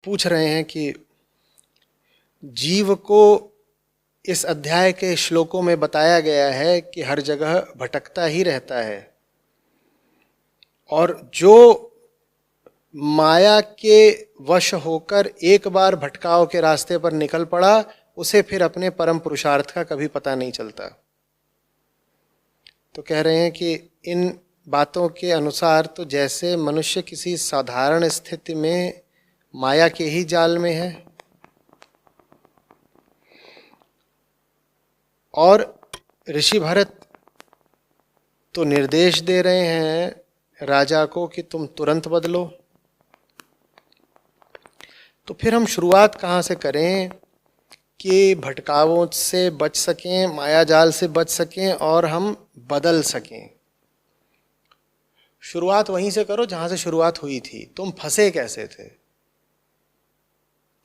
पूछ रहे हैं कि जीव को इस अध्याय के श्लोकों में बताया गया है कि हर जगह भटकता ही रहता है और जो माया के वश होकर एक बार भटकाव के रास्ते पर निकल पड़ा उसे फिर अपने परम पुरुषार्थ का कभी पता नहीं चलता। तो कह रहे हैं कि इन बातों के अनुसार तो जैसे मनुष्य किसी साधारण स्थिति में माया के ही जाल में है और ऋषि भरत तो निर्देश दे रहे हैं राजा को कि तुम तुरंत बदलो। तो फिर हम शुरुआत कहाँ से करें कि भटकावों से बच सकें, माया जाल से बच सकें और हम बदल सकें। शुरुआत वहीं से करो जहाँ से शुरुआत हुई थी। तुम फंसे कैसे थे?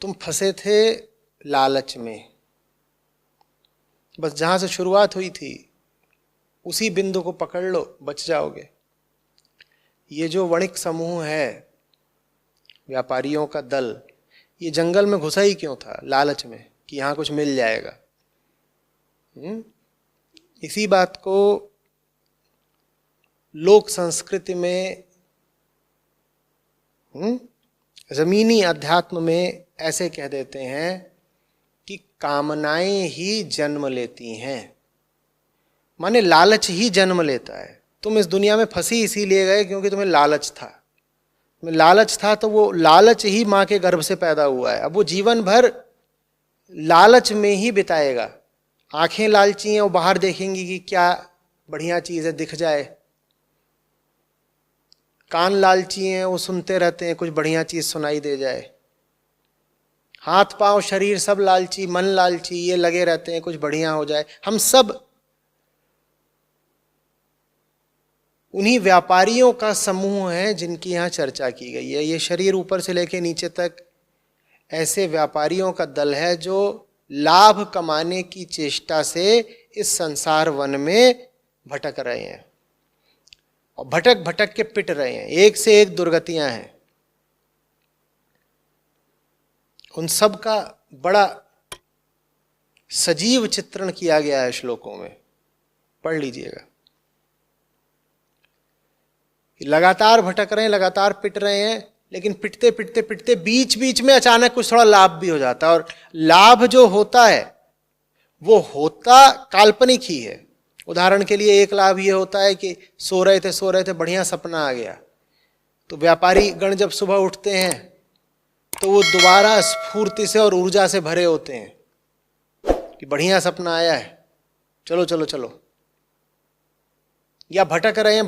तुम फंसे थे लालच में। बस जहाँ से शुरुआत हुई थी उसी बिंदु को पकड़ लो, बच जाओगे। ये जो वणिक समूह है, व्यापारियों का दल, ये जंगल में घुसा ही क्यों था? लालच में कि यहाँ कुछ मिल जाएगा। इसी बात को लोक संस्कृति में, जमीनी अध्यात्म में ऐसे कह देते हैं कि कामनाएं ही जन्म लेती हैं। माने लालच ही जन्म लेता है। तुम इस दुनिया में फंसी इसीलिए गए क्योंकि तुम्हें लालच था। तुम्हें लालच था तो वो लालच ही माँ के गर्भ से पैदा हुआ है। अब वो जीवन भर लालच में ही बिताएगा। आंखें लालची हैं, वो बाहर देखेंगी कि क्या बढ़िया चीज़ है, दिख जाए। कान लालची हैं, वो सुनते रहते हैं कुछ बढ़िया चीज़ सुनाई दे जाए। हाथ पांव शरीर सब लालची, मन लालची, ये लगे रहते हैं कुछ बढ़िया हो जाए। हम सब उन्हीं व्यापारियों का समूह है जिनकी यहाँ चर्चा की गई है। ये शरीर ऊपर से लेकर नीचे तक ऐसे व्यापारियों का दल है जो लाभ कमाने की चेष्टा से इस संसार वन में भटक रहे हैं और भटक भटक के पिट रहे हैं। एक से एक दुर्गतियां हैं। उन सब का बड़ा सजीव चित्रण किया गया है श्लोकों में, पढ़ लीजिएगा। लगातार भटक रहे हैं, लगातार पिट रहे हैं, लेकिन पिटते पिटते पिटते बीच बीच में अचानक कुछ थोड़ा लाभ भी हो जाता है। और लाभ जो होता है वो होता काल्पनिक ही है। उदाहरण के लिए एक लाभ ये होता है कि सो रहे थे बढ़िया सपना आ गया। तो व्यापारी गण जब सुबह उठते हैं तो वो दोबारा स्फूर्ति से और ऊर्जा से भरे होते हैं कि बढ़िया सपना आया है, चलो चलो चलो। या भटक रहे हैं,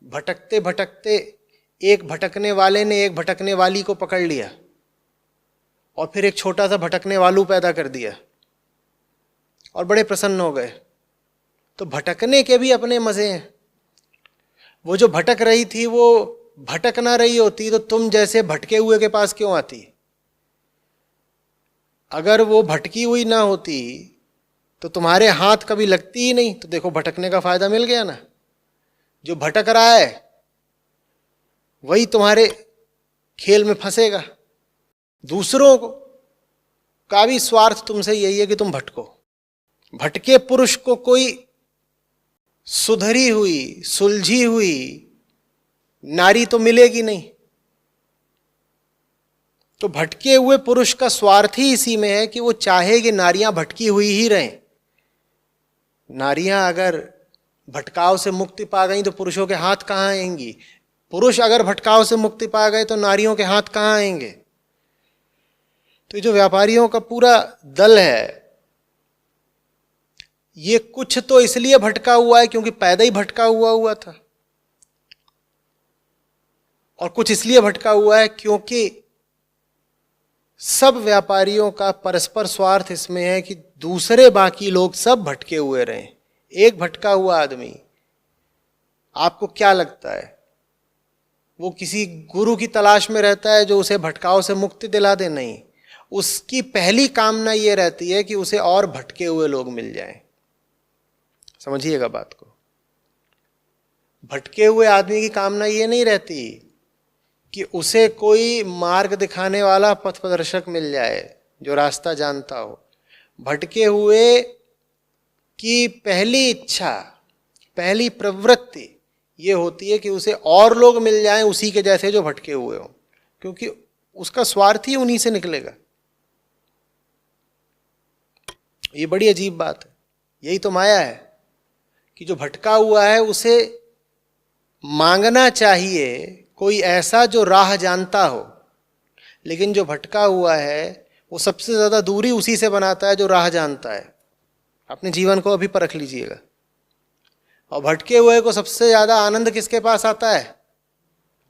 भटकते भटकते एक भटकने वाले ने एक भटकने वाली को पकड़ लिया और फिर एक छोटा सा भटकने वालू पैदा कर दिया और बड़े प्रसन्न हो गए। तो भटकने के भी अपने मजे हैं। वो जो भटक रही थी वो भटक ना रही होती तो तुम जैसे भटके हुए के पास क्यों आती? अगर वो भटकी हुई ना होती तो तुम्हारे हाथ कभी लगती ही नहीं। तो देखो, भटकने का फायदा मिल गया ना। जो भटक रहा है वही तुम्हारे खेल में फंसेगा। दूसरों का भी स्वार्थ तुमसे यही है कि तुम भटको। भटके पुरुष को कोई सुधरी हुई, सुलझी हुई नारी तो मिलेगी नहीं। तो भटके हुए पुरुष का स्वार्थ ही इसी में है कि वो चाहे कि नारियां भटकी हुई ही रहें। नारियां अगर भटकाव से मुक्ति पा गई तो पुरुषों के हाथ कहाँ आएंगी? पुरुष अगर भटकाव से मुक्ति पा गए तो नारियों के हाथ कहाँ आएंगे? तो ये जो व्यापारियों का पूरा दल है, ये कुछ तो इसलिए भटका हुआ है क्योंकि पैदा ही भटका हुआ था, और कुछ इसलिए भटका हुआ है क्योंकि सब व्यापारियों का परस्पर स्वार्थ इसमें है कि दूसरे बाकी लोग सब भटके हुए रहें। एक भटका हुआ आदमी, आपको क्या लगता है वो किसी गुरु की तलाश में रहता है जो उसे भटकाव से मुक्ति दिला दे? नहीं, उसकी पहली कामना ये रहती है कि उसे और भटके हुए लोग मिल जाएं। समझिएगा बात को। भटके हुए आदमी की कामना ये नहीं रहती कि उसे कोई मार्ग दिखाने वाला पथ प्रदर्शक मिल जाए जो रास्ता जानता हो। भटके हुए की पहली इच्छा, पहली प्रवृत्ति ये होती है कि उसे और लोग मिल जाएं उसी के जैसे जो भटके हुए हो, क्योंकि उसका स्वार्थ ही उन्हीं से निकलेगा। ये बड़ी अजीब बात है। यही तो माया है कि जो भटका हुआ है उसे मांगना चाहिए कोई ऐसा जो राह जानता हो, लेकिन जो भटका हुआ है वो सबसे ज्यादा दूरी उसी से बनाता है जो राह जानता है। अपने जीवन को अभी परख लीजिएगा। और भटके हुए को सबसे ज्यादा आनंद किसके पास आता है?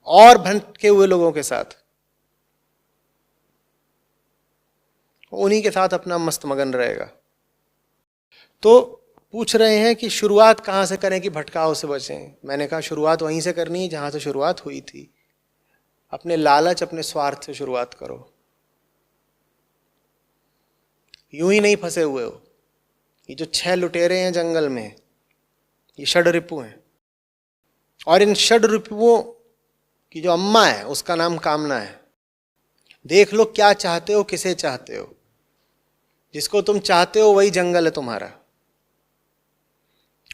और भटके हुए लोगों के साथ। उन्हीं के साथ अपना मस्त मगन रहेगा। तो पूछ रहे हैं कि शुरुआत कहां से करें कि भटकाव से बचें। मैंने कहा शुरुआत वहीं से करनी है जहां से शुरुआत हुई थी। अपने लालच, अपने स्वार्थ से शुरुआत करो। यूं ही नहीं फंसे हुए हो। ये जो 6 लुटेरे हैं जंगल में, ये षड रिपु हैं, और इन षड रिपुओं की जो अम्मा है उसका नाम कामना है। देख लो क्या चाहते हो, किसे चाहते हो। जिसको तुम चाहते हो वही जंगल है तुम्हारा,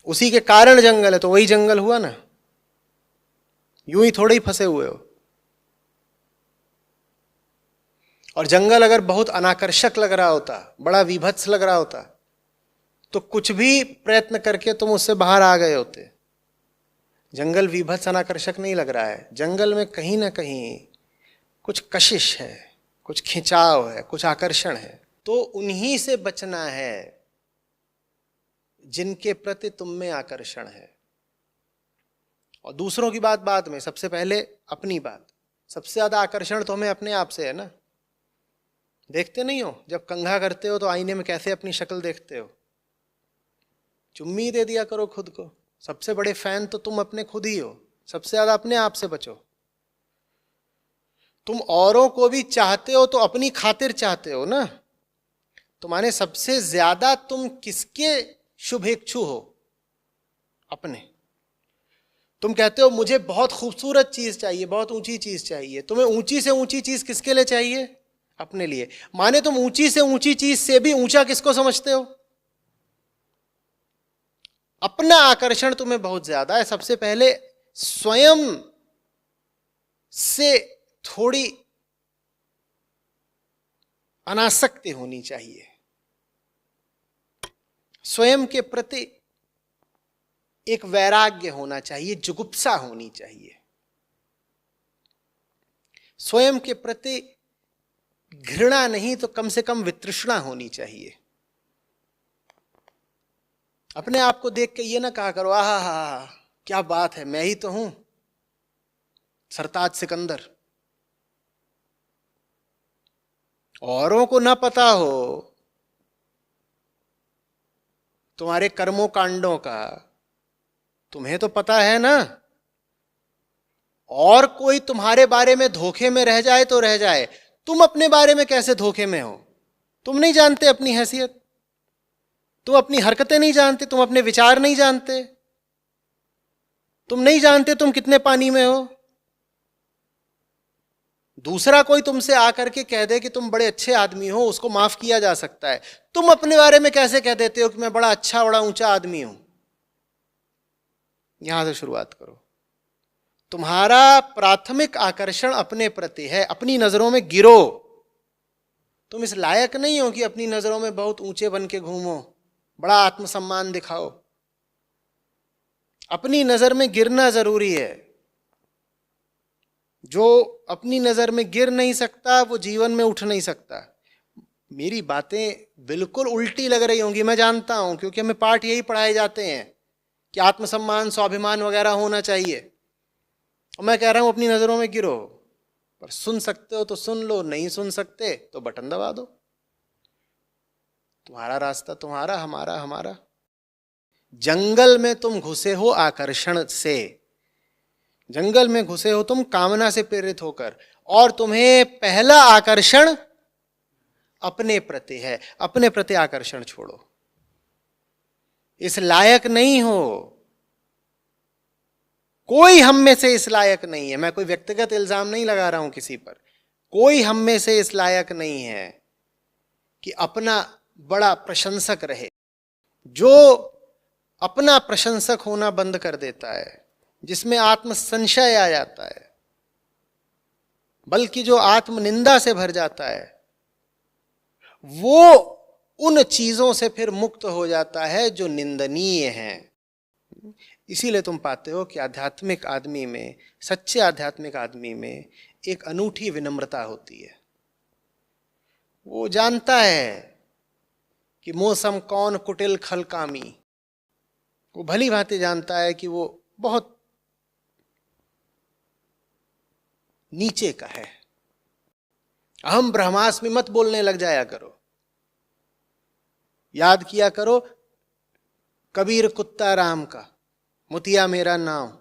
उसी के कारण जंगल है, तो वही जंगल हुआ ना। यूं ही थोड़े ही फंसे हुए हो। और जंगल अगर बहुत अनाकर्षक लग रहा होता, बड़ा विभत्स लग रहा होता, तो कुछ भी प्रयत्न करके तुम उससे बाहर आ गए होते। जंगल विभत्स अनाकर्षक नहीं लग रहा है। जंगल में कहीं ना कहीं कुछ कशिश है, कुछ खिंचाव है, कुछ आकर्षण है। तो उन्हीं से बचना है जिनके प्रति तुम में आकर्षण है। और दूसरों की बात बाद में, सबसे पहले अपनी बात। सबसे ज्यादा आकर्षण तो हमें अपने आप से है ना। देखते नहीं हो जब कंघा करते हो तो आईने में कैसे अपनी शक्ल देखते हो। चुम्मी दे दिया करो खुद को। सबसे बड़े फैन तो तुम अपने खुद ही हो। सबसे ज्यादा अपने आप से बचो। तुम औरों को भी चाहते हो तो अपनी खातिर चाहते हो ना। तुम्हारे सबसे ज्यादा तुम किसके शुभेच्छु हो? अपने। तुम कहते हो मुझे बहुत खूबसूरत चीज चाहिए, बहुत ऊंची चीज चाहिए। तुम्हें ऊंची से ऊंची चीज किसके लिए चाहिए? अपने लिए। माने तुम ऊंची से ऊंची चीज से भी ऊंचा किसको समझते हो? अपना आकर्षण तुम्हें बहुत ज्यादा है। सबसे पहले स्वयं से थोड़ी अनासक्ति होनी चाहिए। स्वयं के प्रति एक वैराग्य होना चाहिए, जुगुप्सा होनी चाहिए। स्वयं के प्रति घृणा नहीं तो कम से कम वितृष्णा होनी चाहिए। अपने आप को देख के ये ना कहा करो आहा हा क्या बात है, मैं ही तो हूं सरताज सिकंदर। औरों को ना पता हो तुम्हारे कर्मों कांडों का, तुम्हें तो पता है ना। और कोई तुम्हारे बारे में धोखे में रह जाए तो रह जाए, तुम अपने बारे में कैसे धोखे में हो? तुम नहीं जानते अपनी हैसियत, तुम अपनी हरकतें नहीं जानते, तुम अपने विचार नहीं जानते, तुम नहीं जानते तुम कितने पानी में हो। दूसरा कोई तुमसे आकर के कह दे कि तुम बड़े अच्छे आदमी हो, उसको माफ किया जा सकता है। तुम अपने बारे में कैसे कह देते हो कि मैं बड़ा अच्छा, बड़ा ऊंचा आदमी हूं? यहां से शुरुआत करो। तुम्हारा प्राथमिक आकर्षण अपने प्रति है। अपनी नजरों में गिरो। तुम इस लायक नहीं हो कि अपनी नजरों में बहुत ऊंचे बन के घूमो, बड़ा आत्मसम्मान दिखाओ। अपनी नजर में गिरना जरूरी है। जो अपनी नजर में गिर नहीं सकता वो जीवन में उठ नहीं सकता। मेरी बातें बिल्कुल उल्टी लग रही होंगी, मैं जानता हूं, क्योंकि हमें पाठ यही पढ़ाए जाते हैं कि आत्मसम्मान, स्वाभिमान वगैरह होना चाहिए। और मैं कह रहा हूं अपनी नजरों में गिरो। पर सुन सकते हो तो सुन लो, नहीं सुन सकते तो बटन दबा दो। तुम्हारा रास्ता तुम्हारा, हमारा हमारा। जंगल में तुम घुसे हो आकर्षण से, जंगल में घुसे हो तुम कामना से प्रेरित होकर, और तुम्हें पहला आकर्षण अपने प्रति है। अपने प्रति आकर्षण छोड़ो। इस लायक नहीं हो कोई हम में से इस लायक नहीं है, मैं कोई व्यक्तिगत इल्जाम नहीं लगा रहा हूं किसी पर, कोई हम में से इस लायक नहीं है कि अपना बड़ा प्रशंसक रहे। जो अपना प्रशंसक होना बंद कर देता है, जिसमें आत्म संशय आ जाता है, बल्कि जो आत्मनिंदा से भर जाता है, वो उन चीजों से फिर मुक्त हो जाता है जो निंदनीय हैं। इसीलिए तुम पाते हो कि आध्यात्मिक आदमी में, सच्चे आध्यात्मिक आदमी में एक अनूठी विनम्रता होती है। वो जानता है कि मौसम कौन कुटिल खलकामी, वो भली भांति जानता है कि वो बहुत नीचे का है। अहम ब्रह्मास्मि मत बोलने लग जाया करो। याद किया करो कबीर कुत्ता राम का, मुतिया मेरा नाम,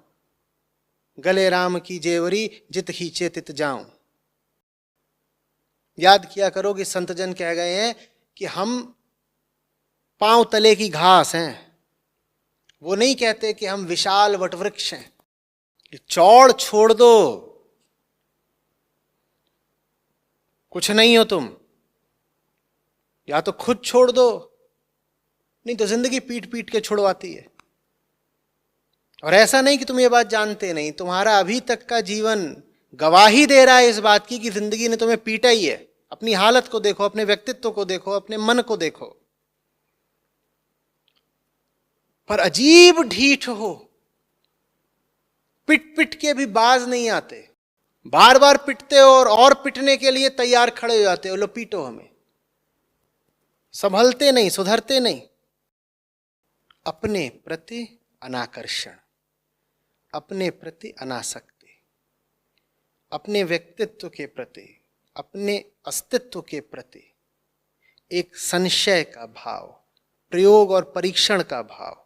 गले राम की जेवरी, जित खींचे तित जाऊं। याद किया करो कि संतजन कह गए हैं कि हम पांव तले की घास हैं। वो नहीं कहते कि हम विशाल वटवृक्ष हैं। चौड़ छोड़ दो, कुछ नहीं हो तुम, या तो खुद छोड़ दो, नहीं तो जिंदगी पीट पीट के छुड़वाती है। और ऐसा नहीं कि तुम ये बात जानते नहीं, तुम्हारा अभी तक का जीवन गवाही दे रहा है इस बात की कि जिंदगी ने तुम्हें पीटा ही है। अपनी हालत को देखो, अपने व्यक्तित्व को देखो, अपने मन को देखो। पर अजीब ढीठ हो, पिट पिट के भी बाज नहीं आते, बार बार पिटते हो और पिटने के लिए तैयार खड़े हो जाते हो। लो पीटो हमें, संभलते नहीं, सुधरते नहीं। अपने प्रति अनाकर्षण, अपने प्रति अनासक्ति, अपने व्यक्तित्व के प्रति, अपने अस्तित्व के प्रति एक संशय का भाव, प्रयोग और परीक्षण का भाव,